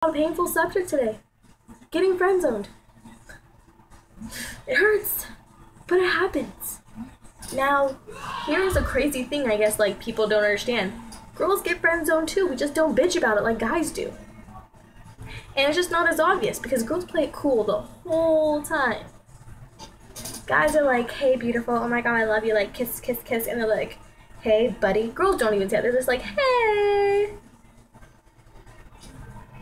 A painful subject today. Getting friend zoned. It hurts, but it happens. Now, here's a crazy thing I guess like people don't understand. Girls get friend zoned too, we just don't bitch about it like guys do. And it's just not as obvious because girls play it cool the whole time. Guys are like, hey beautiful, oh my god I love you, like kiss, kiss, kiss, and they're like, hey buddy. Girls don't even say it, they're just like, hey.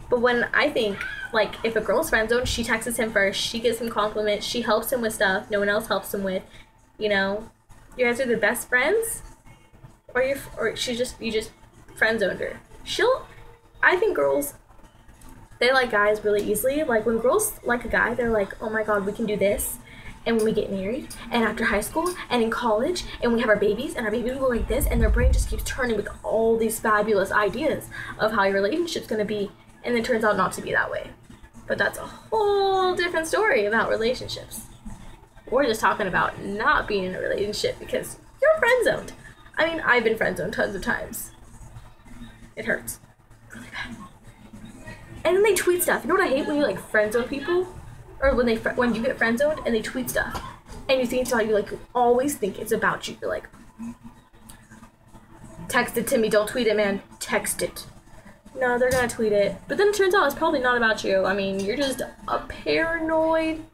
But when I think, like, if a girl's friend zoned, she texts him first, she gives him compliments, she helps him with stuff no one else helps him with, you know. You guys are the best friends, or you just friend zoned her. I think girls, they like guys really easily. Like when girls like a guy, they're like, oh my god, we can do this, and when we get married, and after high school, and in college, and we have our babies, and our babies will go like this, and their brain just keeps turning with all these fabulous ideas of how your relationship's gonna be, and it turns out not to be that way. But that's a whole different story about relationships. We're just talking about not being in a relationship because you're friend zoned. I mean, I've been friend zoned tons of times. It hurts really bad. And then they tweet stuff. You know what I hate when you like friend zone people, or when you get friend zoned and they tweet stuff, and you think it's about you. Like you always think it's about you. You're like, text it to me. Don't tweet it, man. Text it. No, they're gonna tweet it. But then it turns out it's probably not about you. I mean, you're just a paranoid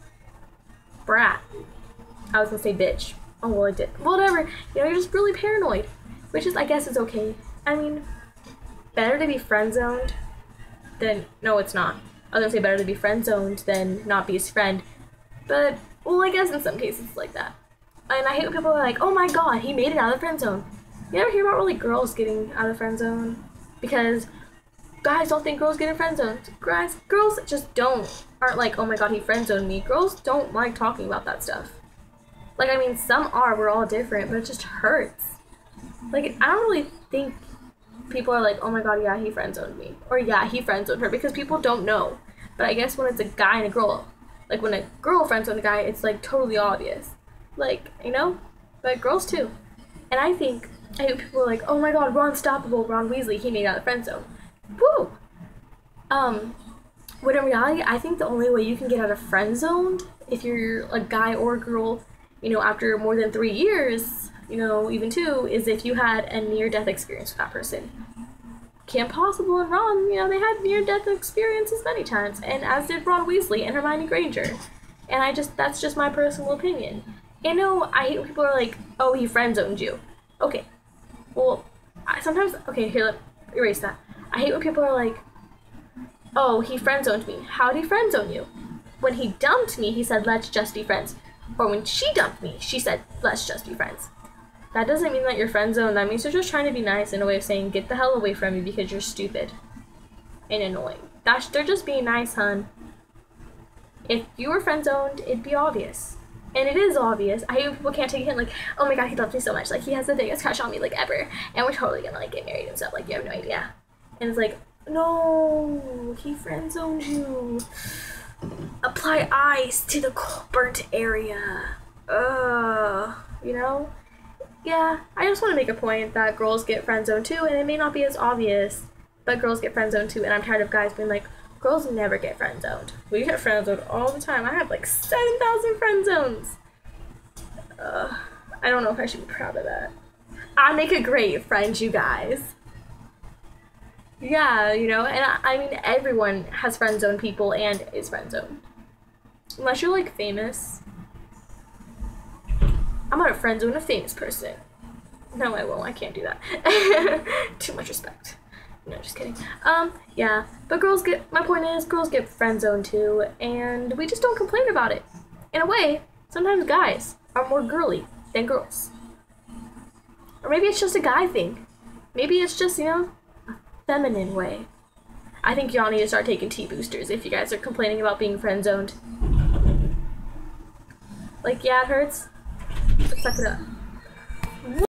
brat. I was gonna say bitch. Oh, well, I did. Whatever. You know, you're just really paranoid. Which is, I guess, is okay. I mean, better to be friend-zoned than... No, it's not. I was gonna say better to be friend-zoned than not be his friend. But, well, I guess in some cases it's like that. And I hate when people are like, oh my god, he made it out of the friend zone. You ever hear about really girls getting out of the friend zone? Because guys don't think girls get in friend zones. Girls just aren't like, oh my god, he friend zoned me. Girls don't like talking about that stuff. Like, I mean, some are, we're all different, but it just hurts. Like, I don't really think people are like, oh my god, yeah, he friend zoned me. Or yeah, he friend zoned her, because people don't know. But I guess when it's a guy and a girl, like when a girl friend zoned a guy, it's like totally obvious. Like, you know? But girls too. And I hate people are like, oh my god, Ron Stoppable, Ron Weasley, he made it out of the friend zone. Woo! When in reality, I think the only way you can get out of friend zoned, if you're a guy or a girl, you know, after more than 3 years, you know, even 2, is if you had a near-death experience with that person. Kim Possible and Ron, you know, they had near-death experiences many times, and as did Ron Weasley and Hermione Granger. And that's just my personal opinion. You know, I hate when people are like, oh, he friend-zoned you. Okay. Well, okay, here, erase that. I hate when people are like, oh, he friend-zoned me. How did he friend-zone you? When he dumped me, he said, let's just be friends. Or when she dumped me, she said, let's just be friends. That doesn't mean that you're friend-zoned. That means they're just trying to be nice in a way of saying, get the hell away from me because you're stupid and annoying. They're just being nice, hun. If you were friend-zoned, it'd be obvious. And it is obvious. I hate when people can't take a hint, like, oh my god, he loves me so much. Like, he has the biggest crush on me, like, ever. And we're totally gonna, like, get married and stuff. Like, you have no idea. And it's like, no, he friend-zoned you. Apply ice to the burnt area. You know? Yeah, I just want to make a point that girls get friend-zoned too, and it may not be as obvious, but girls get friend-zoned too, and I'm tired of guys being like, girls never get friend-zoned. We get friend-zoned all the time. I have like 7,000 friend zones. I don't know if I should be proud of that. I make a great friend, you guys. Yeah, you know, and I mean, everyone has friend-zoned people and is friend-zoned. Unless you're, like, famous. I'm not a friend-zone a famous person. No, I won't. I can't do that. Too much respect. No, just kidding. Yeah. But my point is, girls get friend-zoned too, and we just don't complain about it. In a way, sometimes guys are more girly than girls. Or maybe it's just a guy thing. Maybe it's just, you know, feminine way. I think y'all need to start taking T-boosters if you guys are complaining about being friend-zoned. Like, yeah, it hurts, but suck it up.